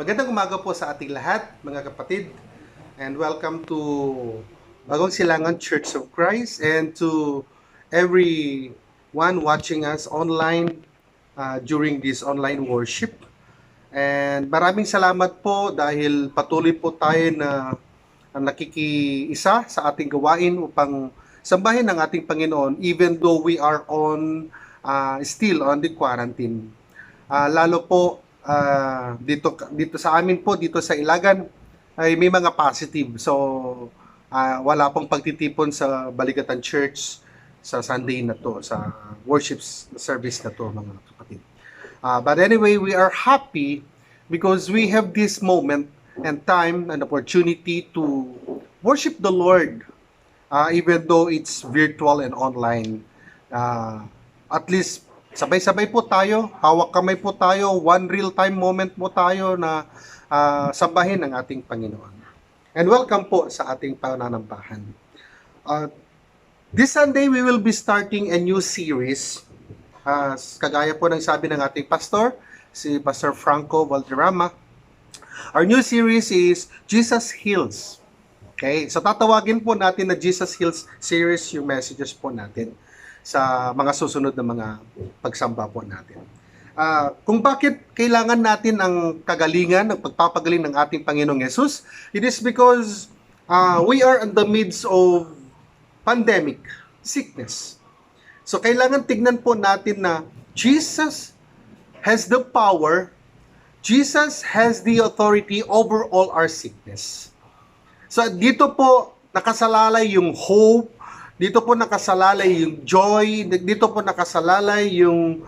Magandang umaga po sa ating lahat, mga kapatid. And welcome to Bagong Silangan Church of Christ and to everyone watching us online during this online worship. And maraming salamat po dahil patuloy po tayo na nakikiisa sa ating gawain upang sambahin ang ating Panginoon even though we are still on the quarantine. Lalo po dito sa amin po, dito sa Ilagan, ay may mga positive. So, wala pong pagtitipon sa Baligatan Church sa Sunday na to, sa worship service na to, mga kapatid. But anyway, we are happy because we have this moment and time and opportunity to worship the Lord, even though it's virtual and online. At least sabay-sabay po tayo, hawak kamay po tayo, one real-time moment po tayo na sambahin ang ating Panginoon. And welcome po sa ating pananambahan. This Sunday, we will be starting a new series. Kagaya po ng sabi ng ating pastor, si Pastor Franco Valderrama. Our new series is Jesus Heals. Okay, so tatawagin po natin na Jesus Heals series yung messages po natin sa mga susunod na mga pagsamba po natin. Kung bakit kailangan natin ang kagalingan, ang pagpapagaling ng ating Panginoong Yesus, it is because we are in the midst of pandemic, sickness. So kailangan tignan po natin na Jesus has the power, Jesus has the authority over all our sickness. So dito po nakasalalay yung hope, dito po nakasalalay yung joy, dito po nakasalalay yung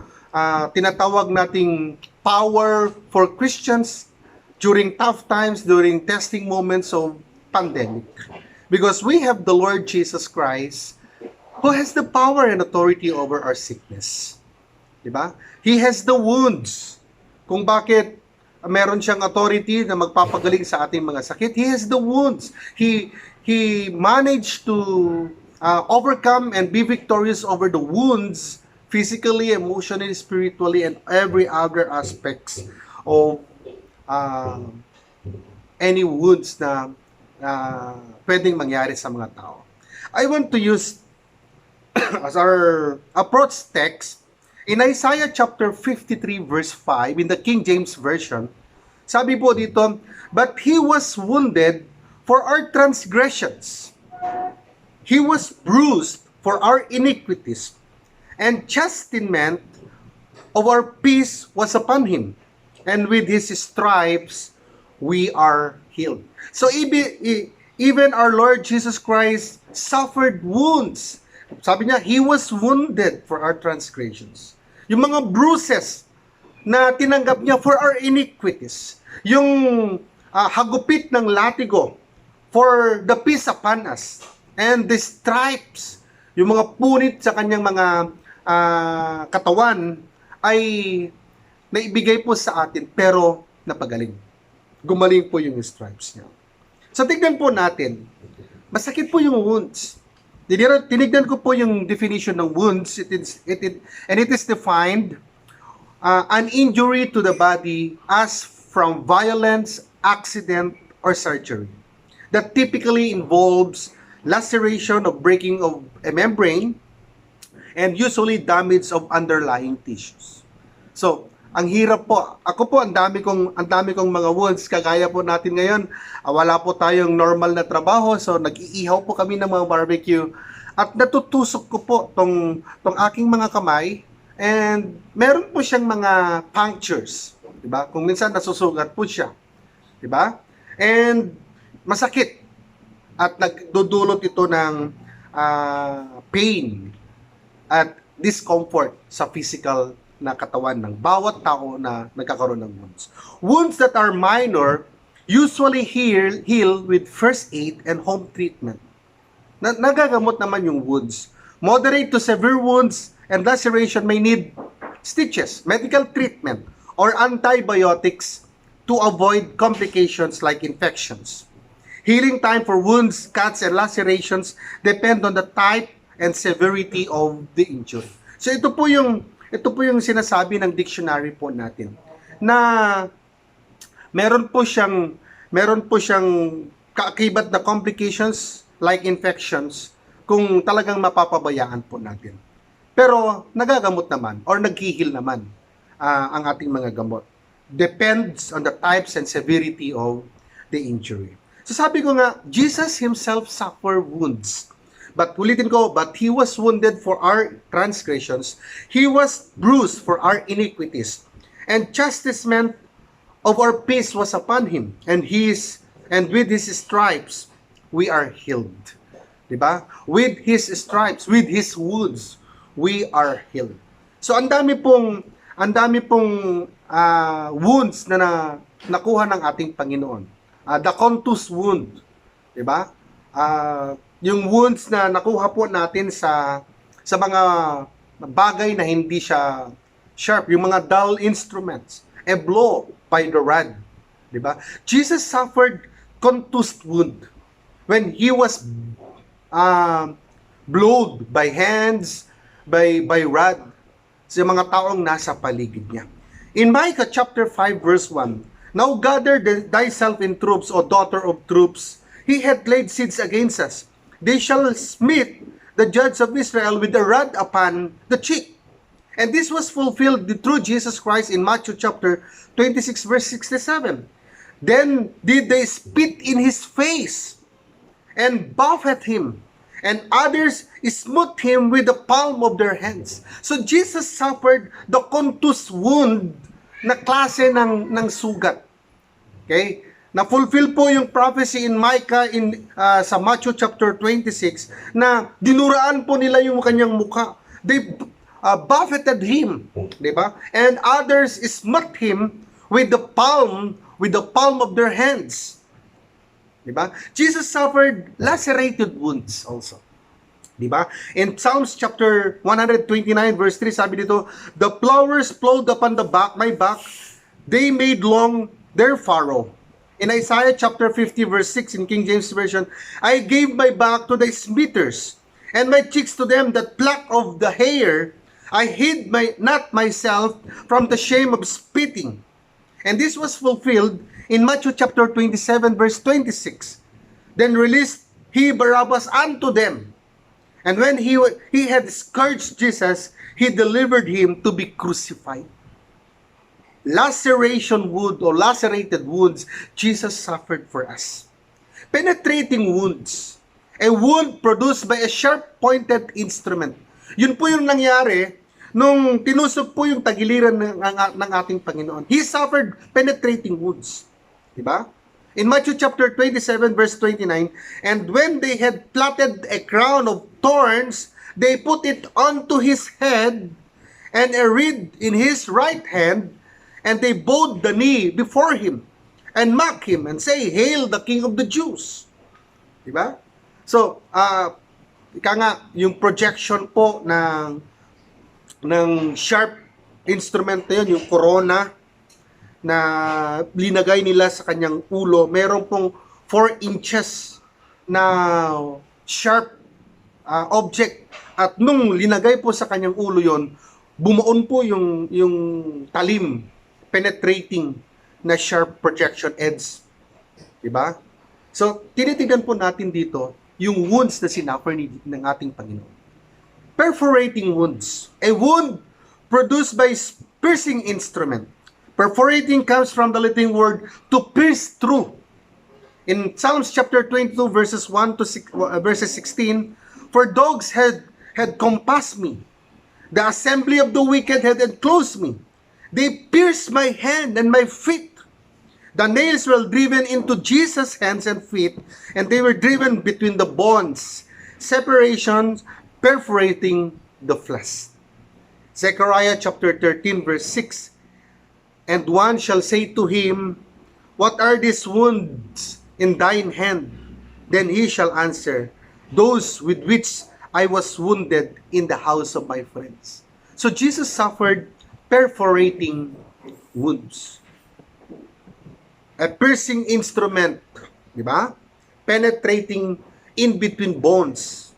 tinatawag nating power for Christians during tough times, during testing moments of pandemic. Because we have the Lord Jesus Christ who has the power and authority over our sickness. Diba? He has the wounds. Kung bakit meron siyang authority na magpapagaling sa ating mga sakit, He has the wounds. He managed to overcome and be victorious over the wounds physically, emotionally, spiritually, and every other aspects of any wounds na pwedeng mangyari sa mga tao. I want to use as our approach text in Isaiah chapter 53 verse 5 in the King James Version. Sabi po dito, "But He was wounded for our transgressions. He was bruised for our iniquities, and chastisement of our peace was upon Him, and with His stripes we are healed." So even our Lord Jesus Christ suffered wounds. Sabi niya, He was wounded for our transgressions. Yung mga bruises na tinanggap niya for our iniquities. Yung hagupit ng latigo for the peace upon us. And the stripes, yung mga punit sa kanyang mga katawan ay naibigay po sa atin pero napagaling. Gumaling po yung stripes niya. So tignan po natin, masakit po yung wounds. Tinignan ko po yung definition ng wounds. It is defined an injury to the body as from violence, accident, or surgery that typically involves laceration of breaking of a membrane and usually damage of underlying tissues. So, ang hirap po. Ako po, ang dami kong mga wounds. Kagaya po natin ngayon, wala po tayong normal na trabaho. So, nag-iihaw po kami ng mga barbecue. At natutusok ko po tong aking mga kamay. And meron po siyang mga punctures. Diba? Kung minsan nasusugat po siya. Diba? And masakit. At nagdudulot ito ng pain at discomfort sa physical na katawan ng bawat tao na nagkakaroon ng wounds. Wounds that are minor usually heal with first aid and home treatment. Nagagamot naman yung wounds. Moderate to severe wounds and laceration may need stitches, medical treatment, or antibiotics to avoid complications like infections. Healing time for wounds, cuts, and lacerations depend on the type and severity of the injury. So ito po yung sinasabi ng dictionary po natin na meron po siyang kaakibat na complications like infections kung talagang mapapabayaan po natin. Pero nagagamot naman or naghihil naman ang ating mga gamot. Depends on the types and severity of the injury. So sabi ko nga, Jesus himself suffered wounds. But ulitin ko, but he was wounded for our transgressions. He was bruised for our iniquities. And chastisement of our peace was upon him. And with his stripes, we are healed. Diba? With his stripes, with his wounds, we are healed. So ang dami pong wounds na nakuha ng ating Panginoon. The contused wound, 'di ba? Yung wounds na nakuha po natin sa mga bagay na hindi siya sharp, yung mga dull instruments, a blow by the rod, 'di ba? Jesus suffered contused wound when he was blowed by hands, by rod sa mga taong nasa paligid niya. In Micah chapter 5 verse 1, now gather thyself in troops, O daughter of troops. He hath laid siege against us. They shall smite the judge of Israel with a rod upon the cheek. And this was fulfilled through Jesus Christ in Matthew chapter 26 verse 67. Then did they spit in his face and buffet him, and others smote him with the palm of their hands. So Jesus suffered the contused wound na klase ng sugat. Okay? Na-fulfill po yung prophecy in Micah sa Matthew chapter 26 na dinuraan po nila yung kanyang mukha. They buffeted him, di ba? And others smote him with the palm of their hands. Di ba? Jesus suffered lacerated wounds also. Di ba? In Psalms chapter 129 verse 3, sabi dito, the plowers plowed upon my back, they made long their furrow. In Isaiah chapter 50 verse 6 in King James Version, I gave my back to the smitters, and my cheeks to them that pluck of the hair. I hid not myself from the shame of spitting. And this was fulfilled in Matthew chapter 27 verse 26. Then released he Barabbas unto them. And when he had scourged Jesus, he delivered him to be crucified. Laceration wound or lacerated wounds, Jesus suffered for us. Penetrating wounds, a wound produced by a sharp-pointed instrument. Yun po yung nangyari nung tinusok po yung tagiliran ng ating Panginoon. He suffered penetrating wounds. Diba? In Matthew chapter 27 verse 29, and when they had plaited a crown of thorns, they put it onto his head and a reed in his right hand, and they bowed the knee before him and mocked him and say, Hail the King of the Jews. Diba? So, ika nga, yung projection po ng sharp instrument na yun, yung corona, na linagay nila sa kanyang ulo, meron pong 4 inches na sharp object. At nung linagay po sa kanyang ulo yon, bumuon po yung talim, penetrating na sharp projection edge. Diba? So, tinitignan po natin dito yung wounds na sinuffer ng ating Panginoon. Perforating wounds. A wound produced by piercing instrument. Perforating comes from the Latin word to pierce through. In Psalms chapter 22 verses 1 to 6, verses 16, for dogs had compassed me. The assembly of the wicked had enclosed me. They pierced my hand and my feet. The nails were driven into Jesus' hands and feet, and they were driven between the bones, separations, perforating the flesh. Zechariah chapter 13 verse 6, and one shall say to him, What are these wounds in thine hand? Then he shall answer, Those with which I was wounded in the house of my friends. So Jesus suffered perforating wounds. A piercing instrument, di ba? Penetrating in between bones,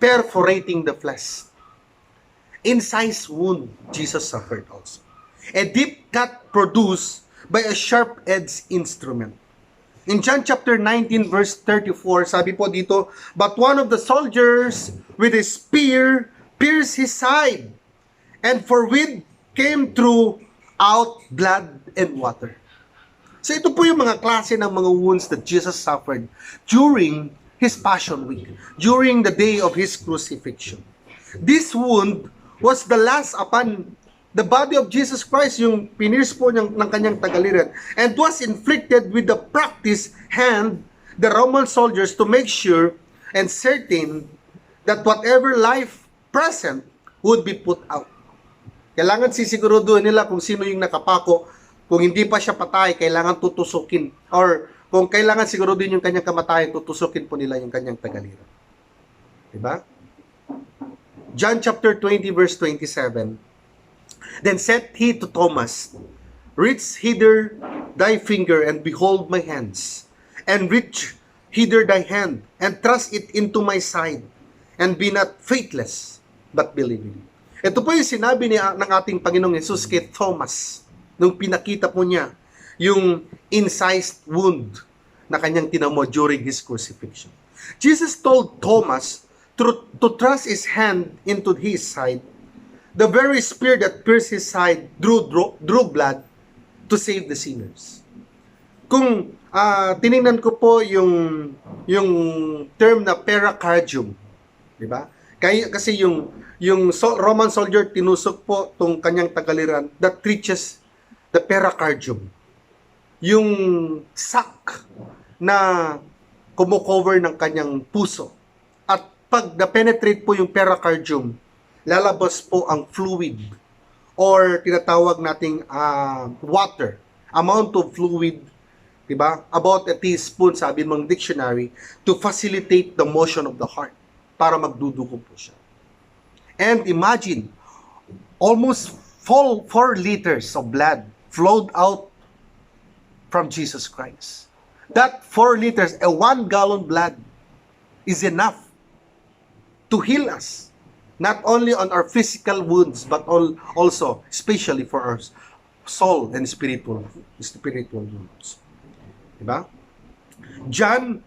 perforating the flesh. Incise wound, Jesus suffered also. A deep cut produced by a sharp-edged instrument. In John chapter 19 verse 34, sabi po dito, but one of the soldiers with a spear pierced his side, and forthwith came through out blood and water. So ito po yung mga klase ng mga wounds that Jesus suffered during His Passion Week, during the day of His crucifixion. This wound was the last upon the body of Jesus Christ, yung pinirce po ng kanyang tagaliran, and was inflicted with the practiced hand the Roman soldiers to make sure and certain that whatever life present would be put out. Kailangan sisiguraduhin nila kung sino yung nakapako. Kung hindi pa siya patay, kailangan tutusukin. Or kung kailangan siguraduhin yung kanyang kamatayan, tutusukin po nila yung kanyang tagaliran. Diba? John chapter 20 verse 27. Then said he to Thomas, reach hither thy finger, and behold my hands, and reach hither thy hand, and thrust it into my side, and be not faithless, but believing. Ito po yung sinabi ng ating Panginoong Yesus kay Thomas, nung pinakita po niya yung incised wound na kanyang tinamo during His crucifixion. Jesus told Thomas to thrust his hand into his side. The very spear that pierced his side drew blood to save the sinners. Kung tiningnan ko po yung term na pericardium, di ba? Kasi yung Roman soldier tinusok po tong kanyang tagaliran that reaches the pericardium. Yung sac na kumukover ng kanyang puso. At pag na-penetrate po yung pericardium, lalabas po ang fluid or tinatawag nating water, amount of fluid, diba? About a teaspoon, sabi ng dictionary, to facilitate the motion of the heart, para magdudugo po siya. And imagine, almost 4 liters of blood flowed out from Jesus Christ. That 4 liters, a 1 gallon blood, is enough to heal us. Not only on our physical wounds, but also, especially for our soul and spiritual wounds. Diba? John,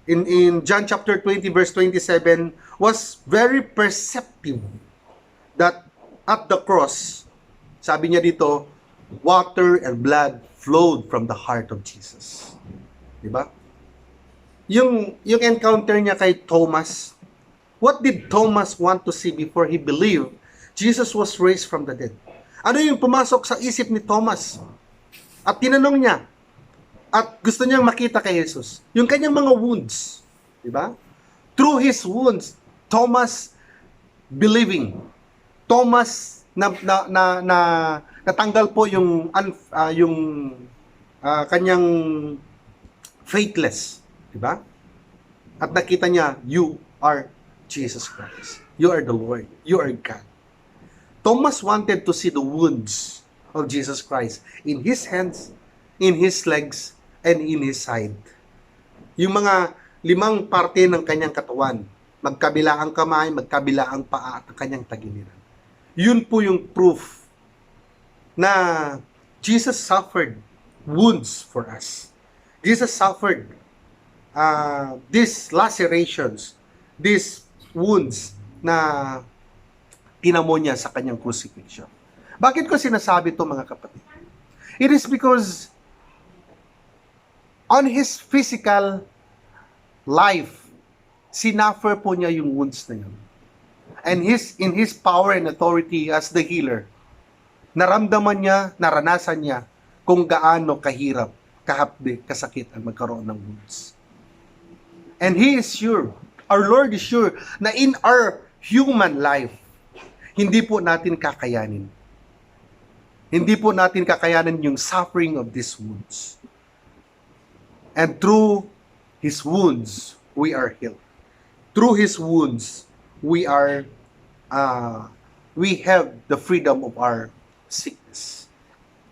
in John chapter 20, verse 27, was very perceptive that at the cross, sabi niya dito, water and blood flowed from the heart of Jesus. Diba? Yung encounter niya kay Thomas, what did Thomas want to see before he believed Jesus was raised from the dead? Ano yung pumasok sa isip ni Thomas? At tinanong niya, at gusto niyang makita kay Jesus, yung kanyang mga wounds. Diba? Through his wounds, Thomas believing. Thomas natanggal po yung kanyang faithless. Diba? At nakita niya, you are Jesus Christ. You are the Lord. You are God. Thomas wanted to see the wounds of Jesus Christ in His hands, in His legs, and in His side. Yung mga 5 parte ng kanyang katawan, magkabila ang kamay, magkabila ang paa at ang kanyang tagiliran. Yun po yung proof na Jesus suffered wounds for us. Jesus suffered these lacerations, these wounds na tinamo niya sa kanyang crucifixion. Bakit ko sinasabi ito, mga kapatid? It is because on His physical life, sinuffer po niya yung wounds na yun. And in His power and authority as the healer, naramdaman niya, naranasan niya kung gaano kahirap, kahapde, kasakit ang magkaroon ng wounds. And He is sure, our Lord is sure, na in our human life, hindi po natin kakayanin. Hindi po natin kakayanin yung suffering of these wounds. And through His wounds, we are healed. Through His wounds, we have the freedom of our sickness.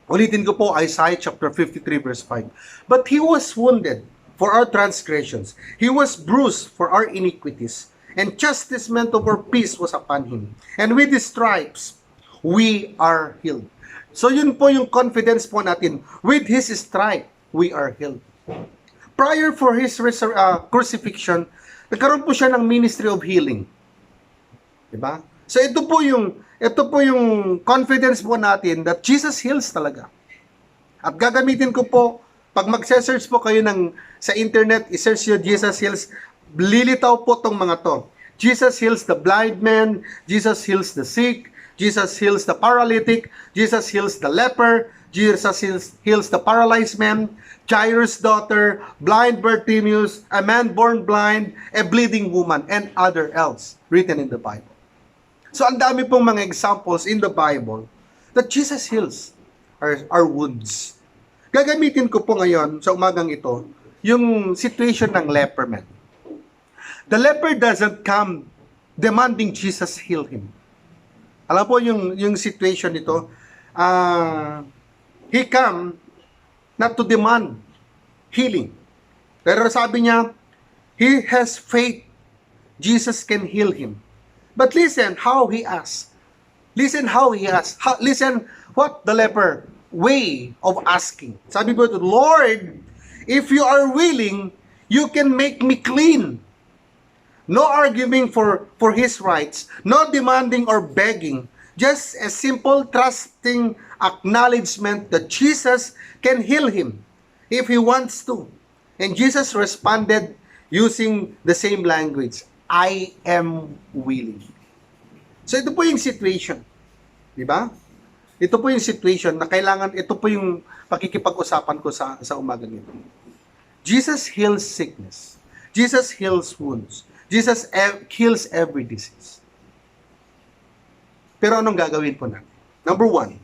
Ulitin ko po, Isaiah chapter 53 verse 5. But He was wounded for our transgressions. He was bruised for our iniquities. And chastisement of our peace was upon Him. And with His stripes, we are healed. So yun po yung confidence po natin. With His stripe, we are healed. Prior for His crucifixion, nagkaroon po siya ng ministry of healing. Diba? So ito po yung confidence po natin that Jesus heals talaga. At gagamitin ko po, pag mag-search po kayo sa internet, i-search nyo Jesus heals, lilitaw po tong mga to. Jesus heals the blind man, Jesus heals the sick, Jesus heals the paralytic, Jesus heals the leper, Jesus heals the paralyzed man, Jairus' daughter, blind Bartimaeus, a man born blind, a bleeding woman, and other else written in the Bible. So ang dami pong mga examples in the Bible that Jesus heals our wounds. Gagamitin ko po ngayon sa umagang ito yung situation ng leper man. The leper doesn't come demanding Jesus heal him. Alam po yung situation nito, he come not to demand healing. Pero sabi niya, he has faith. Jesus can heal him. But listen how he asks. Listen how he asks. Listen what the leper way of asking. Sabi po ito, Lord, if you are willing, you can make me clean. No arguing for his rights, no demanding or begging, just a simple trusting acknowledgement that Jesus can heal him if he wants to. And Jesus responded using the same language, I am willing. So ito po yung situation. Di ba? Ito po yung situation na kailangan, ito po yung pakikipag-usapan ko sa umagang ito. Jesus heals sickness. Jesus heals wounds. Jesus heals every disease. Pero anong gagawin po natin? Number one,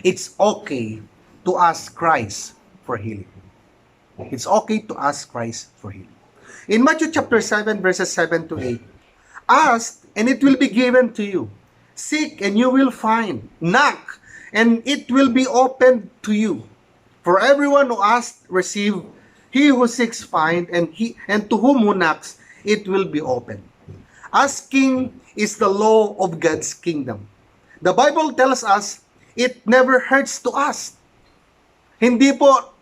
it's okay to ask Christ for healing. It's okay to ask Christ for healing. In Matthew chapter 7, verses 7 to 8, ask, and it will be given to you. Seek, and you will find. Knock, and it will be opened to you. For everyone who asks, receive. He who seeks, find, and to whom who knocks, it will be opened. Asking is the law of God's kingdom. The Bible tells us, it never hurts to ask. Hindi po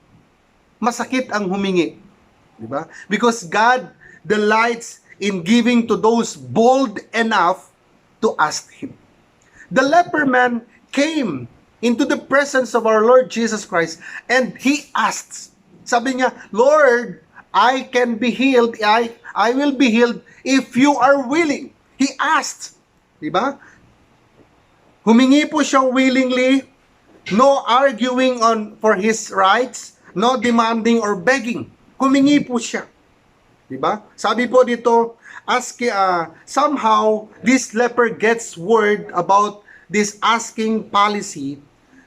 masakit ang humingi. Diba? Because God delights in giving to those bold enough to ask Him. The leper man came into the presence of our Lord Jesus Christ and he asked. Sabi niya, Lord, I can be healed. I will be healed if you are willing. He asked. Diba? Humingi po siya willingly. No arguing for his rights. No demanding or begging. Humingi po siya. Diba? Sabi po dito, somehow this leper gets word about this asking policy.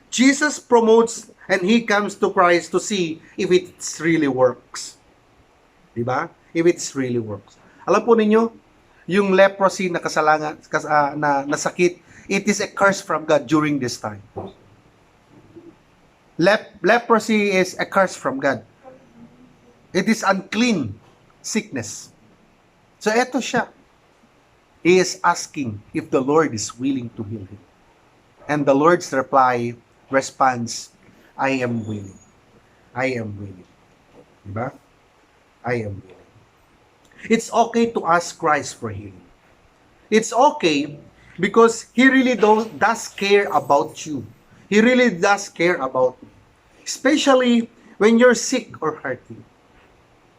Jesus promotes and he comes to Christ to see if it really works. Diba? If it really works. Alam po ninyo, yung leprosy na kasalanan, na sakit, it is a curse from God during this time. Leprosy is a curse from God. It is unclean sickness. So eto siya. He is asking if the Lord is willing to heal him. And the Lord's responds, I am willing. I am willing. Diba? I am willing. It's okay to ask Christ for healing. It's okay because He really does care about you. He really does care about you. Especially when you're sick or hurting.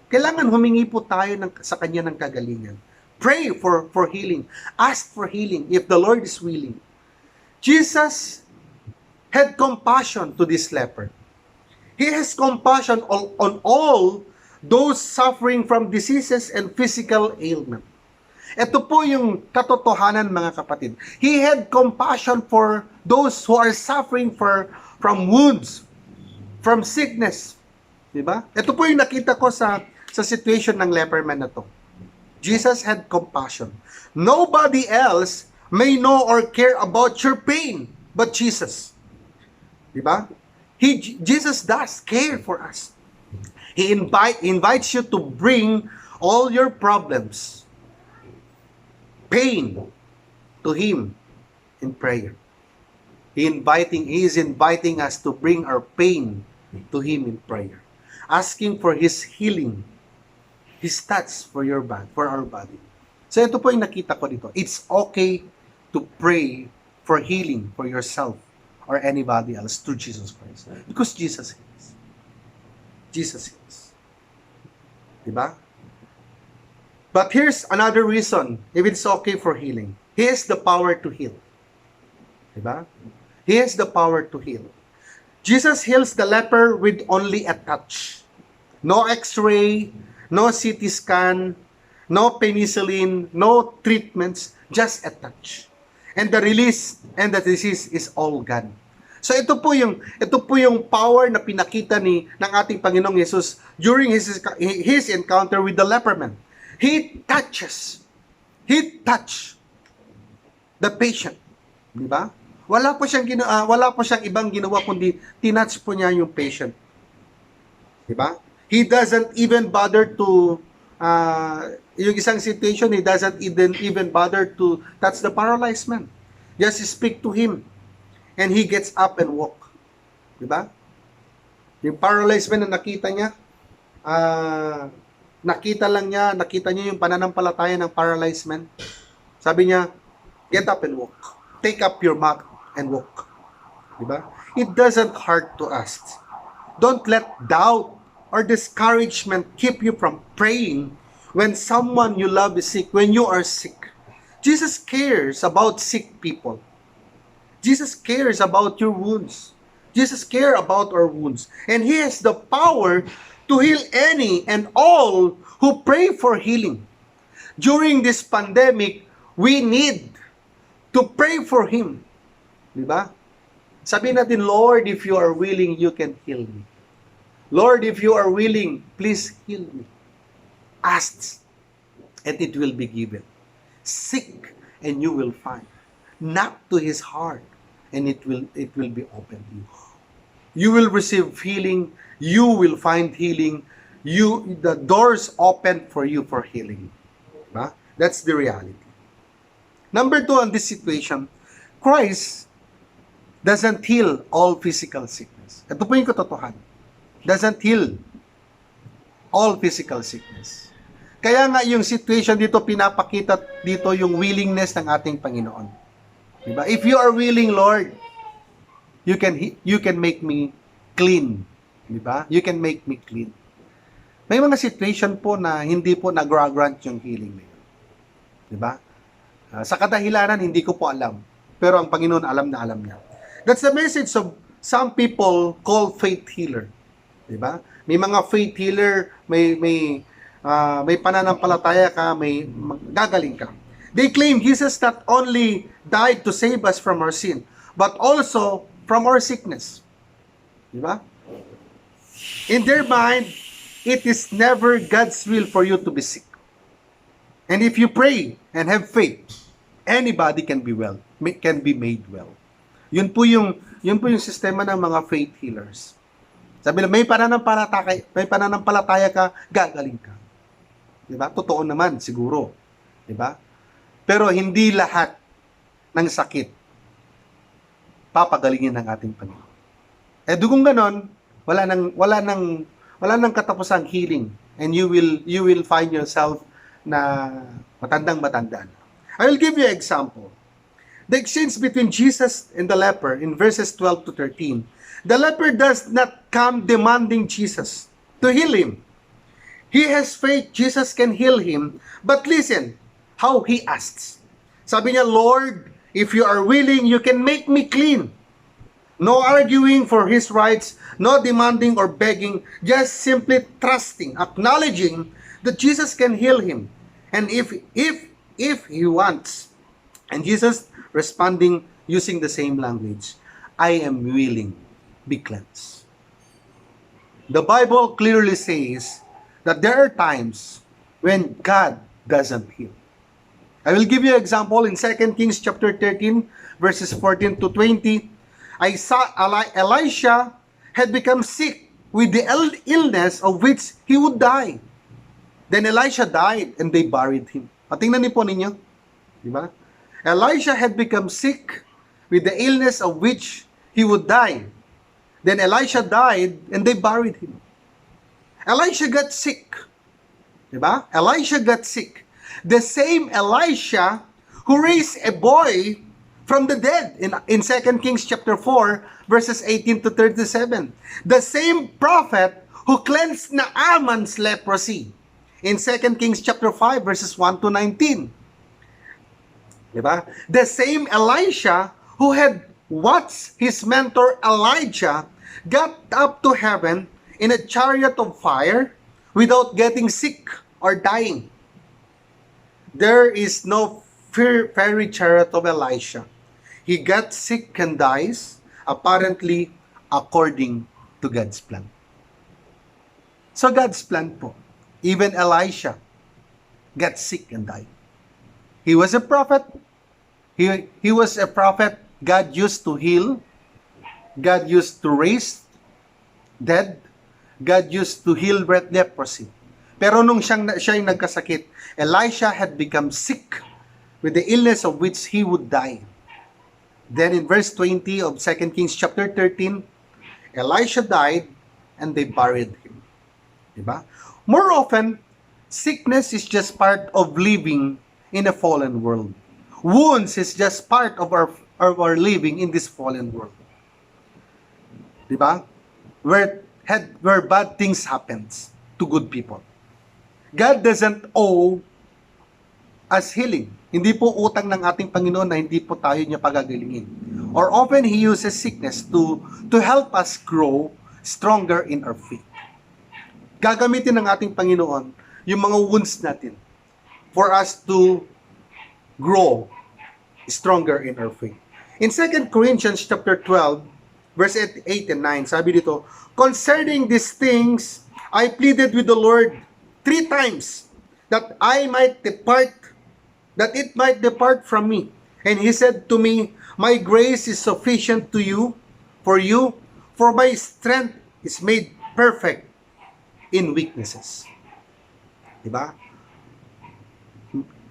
Kailangan humingi po tayo sa Kanya ng kagalingan. Pray for healing. Ask for healing if the Lord is willing. Jesus had compassion to this leper. He has compassion on all those suffering from diseases and physical ailment. Ito po yung katotohanan, mga kapatid. He had compassion for those who are suffering from wounds, from sickness. Diba? Ito po yung nakita ko sa situation ng leper man na to. Jesus had compassion. Nobody else may know or care about your pain but Jesus. Diba? Jesus does care for us. He invites you to bring all your problems, pain, to Him in prayer. He is inviting us to bring our pain to Him in prayer, asking for His healing, His touch for our body. So ito po yung nakita ko dito. It's okay to pray for healing for yourself or anybody else through Jesus Christ. Because Jesus heals. Jesus heals. Diba? But here's another reason if it's okay for healing. He has the power to heal. Diba? He has the power to heal. Jesus heals the leper with only a touch. No x-ray, no CT scan, no penicillin, no treatments, just a touch. And the release and the disease is all gone. So ito po yung power na pinakita ng ating Panginoong Yesus during his encounter with the leper man. He touched the patient. Di ba? Wala po siyang ibang ginawa kundi tinouch po niya yung patient. Di ba? He doesn't even bother to yung isang situation, he doesn't even bother to touch the paralyzed man. Just speak to him and he gets up and walk. Di ba? Yung paralyzed man na nakita niya, nakita niya yung pananampalataya ng paralyzed man. Sabi niya, get up and walk. Take up your mat and walk. Diba? It doesn't hurt to ask. Don't let doubt or discouragement keep you from praying when someone you love is sick, when you are sick. Jesus cares about sick people. Jesus cares about your wounds. Jesus cares about our wounds. And He has the power to heal any and all who pray for healing. During this pandemic, we need to pray for Him. Diba? Sabihin natin, Lord, if you are willing, you can heal me. Lord, if you are willing, please heal me. Ask, and it will be given. Seek, and you will find. Knock to His heart, and it will be open to you. You will receive healing. You will find healing. The doors open for you for healing. Diba? That's the reality. Number 2 on this situation, Christ doesn't heal all physical sickness. Ito po yung katotohanan. Doesn't heal all physical sickness. Kaya nga yung situation dito, pinapakita dito yung willingness ng ating Panginoon. Diba? If you are willing, Lord, you can make me clean. Diba? You can make me clean. May mga situation po na hindi po nag-grant yung healing na yun. Diba? Sa kadahilanan, hindi ko po alam. Pero ang Panginoon alam na alam niya. That's the message of some people call faith healer. Diba? May mga faith healer, may pananampalataya ka, may gagaling ka. They claim Jesus not only died to save us from our sin, but also from our sickness. Diba? In their mind, it is never God's will for you to be sick. And if you pray and have faith, anybody can be well, can be made well. Yun po yung sistema ng mga faith healers. Sabi na may pananampalataya ka, gagaling ka. 'Di ba? Totoo naman siguro, 'di ba? Pero hindi lahat ng sakit papagalingin ng ating Panginoon. Kung ganon, wala nang katapusang healing, and you will find yourself na matandang-matanda. I will give you an example. The exchange between Jesus and the leper in verses 12 to 13. The leper does not come demanding Jesus to heal him. He has faith Jesus can heal him, but listen how he asks. Sabi niya, Lord, if you are willing, you can make me clean. No arguing for his rights, no demanding or begging, just simply trusting, acknowledging that Jesus can heal him. And if he wants, and Jesus responding using the same language, I am willing, be cleansed. The Bible clearly says that there are times when God doesn't heal. I will give you an example in 2 Kings chapter 13, verses 14 to 20. Elisha had become sick with the illness of which he would die. Then Elisha died and they buried him. Tingnan niyo po ninyo. Diba? Elisha had become sick with the illness of which he would die. Then Elisha died and they buried him. Elisha got sick. Diba? Elisha got sick. The same Elisha who raised a boy from the dead in 2 Kings chapter 4 verses 18 to 37. The same prophet who cleansed Naaman's leprosy in 2 Kings chapter 5 verses 1 to 19. Diba? The same Elisha who had watched his mentor Elijah got up to heaven in a chariot of fire without getting sick or dying. There is no fairy chariot of Elisha. He got sick and dies, apparently according to God's plan. So God's plan po, even Elisha got sick and died. He was a prophet. He was a prophet God used to heal. God used to raise dead. God used to heal leprosy. Pero nung siya yung nagkasakit, Elisha had become sick with the illness of which he would die. Then in verse 20 of 2 Kings chapter 13, Elisha died and they buried him. Diba? More often, sickness is just part of living in a fallen world. Wounds is just part of our living in this fallen world. Diba? Where bad things happens to good people. God doesn't owe us healing. Hindi po utang ng ating Panginoon na hindi po tayo niya pagagalingin. Or often He uses sickness to help us grow stronger in our faith. Gagamitin ng ating Panginoon yung mga wounds natin for us to grow stronger in our faith. In 2 Corinthians chapter 12, verse 8 and 9, sabi dito, concerning these things, I pleaded with the Lord 3 times that it might depart from me. And He said to me, my grace is sufficient to you, for my strength is made perfect in weaknesses. Diba?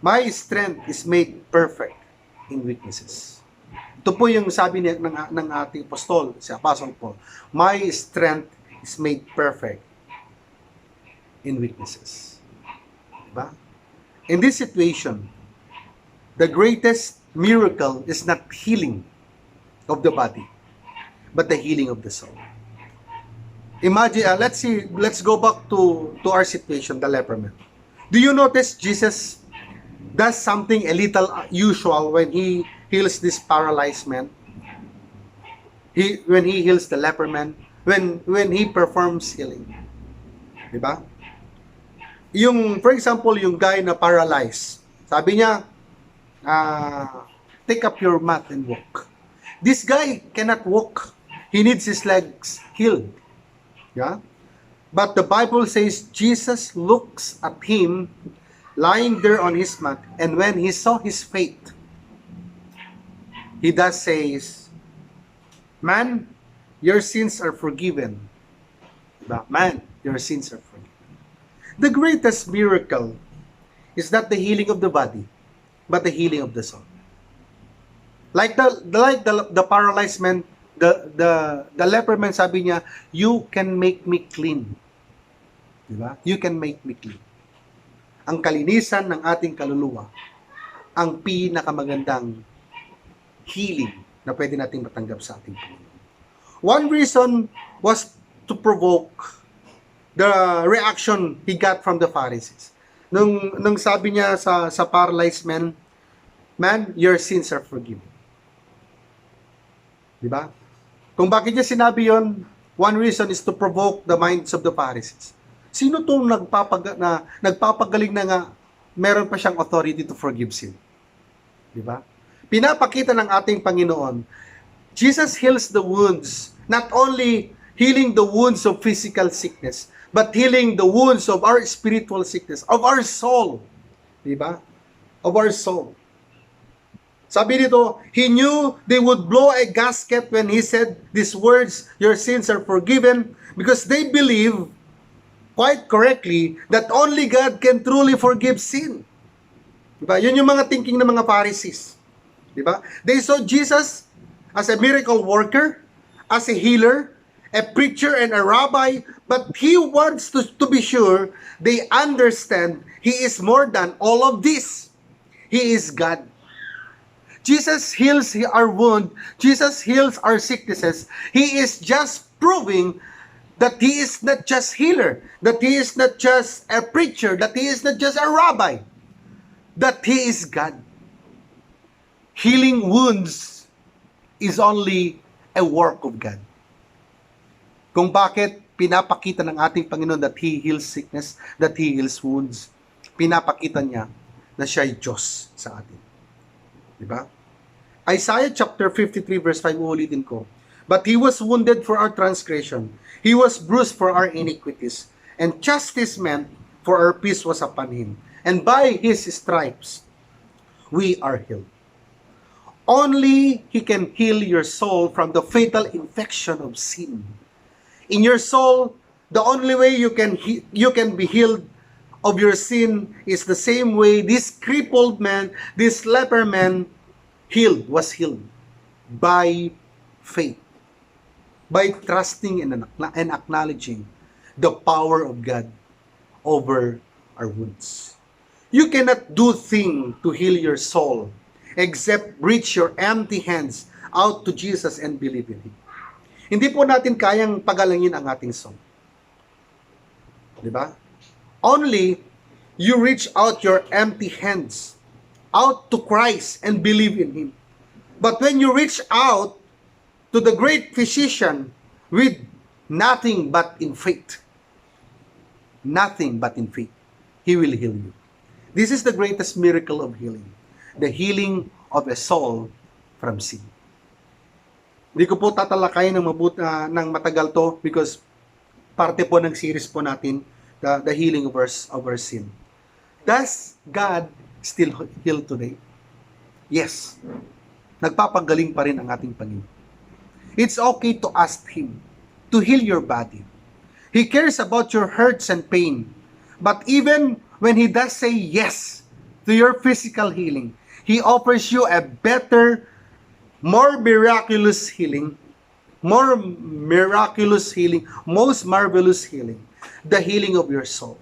My strength is made perfect in weaknesses. Ito po yung sabi ng ating apostol, si Apostle Paul. My strength is made perfect in weaknesses. Diba? In this situation, the greatest miracle is not healing of the body, but the healing of the soul. Imagine, let's go back to our situation, the leper man. Do you notice Jesus does something a little usual when He heals this paralyzed man? When He heals the leper man, when He performs healing. Diba? For example, yung guy na paralyzed, sabi niya, take up your mat and walk. This guy cannot walk. He needs his legs healed. Yeah? But the Bible says Jesus looks at him lying there on his mat, and when He saw his faith, He does says, man, your sins are forgiven. Diba? Man, your sins are forgiven. The greatest miracle is not the healing of the body, but the healing of the soul. Like the paralyzed man, the leper man, sabi niya, you can make me clean. Diba? You can make me clean. Ang kalinisan ng ating kaluluwa, ang pinakamagandang healing na pwede nating matanggap sa ating Panginoon. One reason was to provoke the reaction he got from the Pharisees. Nung sabi niya sa paralyzed man, your sins are forgiven. Diba? Kung bakit niya sinabi yon, one reason is to provoke the minds of the Pharisees. Sino itong nagpapagaling na nga meron pa siyang authority to forgive sin? Diba? Pinapakita ng ating Panginoon, Jesus heals the wounds, not only healing the wounds of physical sickness, but healing the wounds of our spiritual sickness, of our soul. Diba? Of our soul. Sabi dito, He knew they would blow a gasket when He said these words, your sins are forgiven, because they believe, quite correctly, that only God can truly forgive sin. Diba? Yun yung mga thinking ng mga Pharisees. Diba? They saw Jesus as a miracle worker, as a healer, a preacher, and a rabbi, but he wants to be sure they understand he is more than all of this. He is God. Jesus heals our wound. Jesus heals our sicknesses. He is just proving that he is not just healer, that he is not just a preacher, that he is not just a rabbi, that he is God. Healing wounds is only a work of God. Kung bakit pinapakita ng ating Panginoon that He heals sickness, that He heals wounds, pinapakita niya na siya ay Diyos sa atin. Diba? Isaiah chapter 53 verse 5, uulitin ko. But He was wounded for our transgression. He was bruised for our iniquities. And chastisement for our peace was upon Him. And by His stripes, we are healed. Only He can heal your soul from the fatal infection of sin. In your soul, the only way you can be healed of your sin is the same way this crippled man, this leper man, was healed by faith, by trusting and acknowledging the power of God over our wounds. You cannot do thing to heal your soul except reach your empty hands out to Jesus and believe in Him. Hindi po natin kayang pagalangin ang ating soul. Diba? Only you reach out your empty hands out to Christ and believe in Him. But when you reach out to the great physician with nothing but in faith, He will heal you. This is the greatest miracle of healing. The healing of a soul from sin. Hindi ko po tatalakayin ng matagal to because parte po ng series po natin, the healing of our sin. Does God still heal today? Yes. Nagpapagaling pa rin ang ating Panginoon. It's okay to ask Him to heal your body. He cares about your hurts and pain. But even when He does say yes to your physical healing, He offers you a better, more miraculous healing, most marvelous healing, the healing of your soul.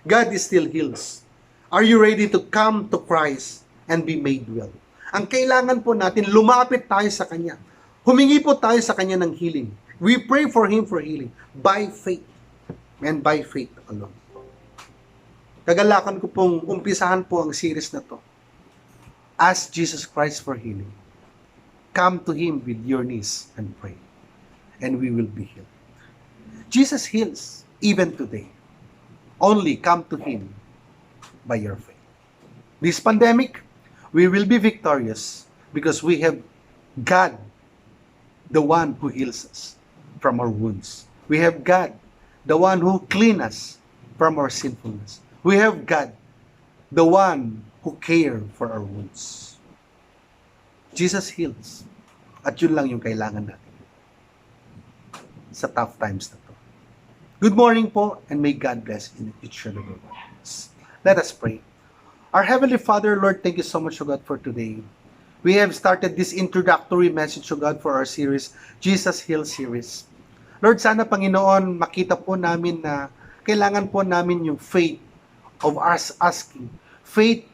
God still heals. Are you ready to come to Christ and be made well? Ang kailangan po natin, lumapit tayo sa Kanya. Humingi po tayo sa Kanya ng healing. We pray for Him for healing by faith and by faith alone. Kagalakan ko pong umpisahan po ang series na to. Ask Jesus Christ for healing. Come to Him with your knees and pray, and we will be healed. Jesus heals even today. Only come to Him by your faith. This pandemic, we will be victorious because we have God, the one who heals us from our wounds. We have God, the one who cleans us from our sinfulness. We have God, the one who cares for our wounds. Jesus heals. At yun lang yung kailangan natin sa tough times na to. Good morning po, and may God bless in each and every one of us. Let us pray. Our Heavenly Father, Lord, thank you so much, O God, for today. We have started this introductory message, O God, for our series, Jesus Heals series. Lord, sana Panginoon, makita po namin na kailangan po namin yung faith of us asking, faith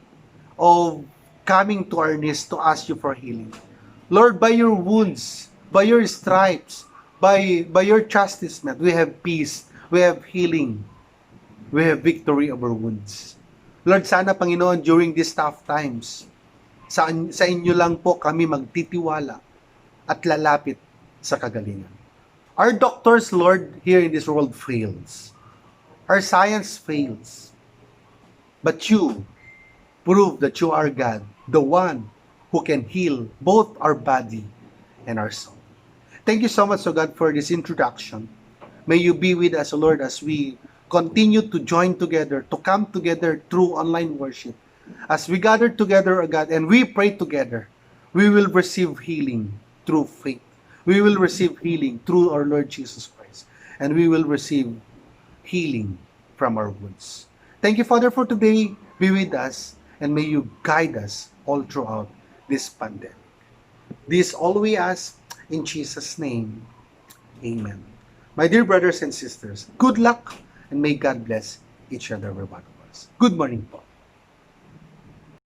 of coming to our knees to ask you for healing. Lord, by your wounds, by your stripes, by your chastisement, we have peace, we have healing, we have victory over wounds. Lord, sana Panginoon, during these tough times, sa inyo lang po kami magtitiwala at lalapit sa kagalingan. Our doctors, Lord, here in this world fails. Our science fails. But you prove that you are God, the one who can heal both our body and our soul. Thank you so much, O God, for this introduction. May you be with us, O Lord, as we continue to join together, to come together through online worship. As we gather together, O God, and we pray together, we will receive healing through faith. We will receive healing through our Lord Jesus Christ. And we will receive healing from our wounds. Thank you, Father, for today. Be with us, and may you guide us all throughout this pandemic. This all we ask In Jesus' name, amen. My dear brothers and sisters, good luck and may God bless each and every one of us. Good morning po.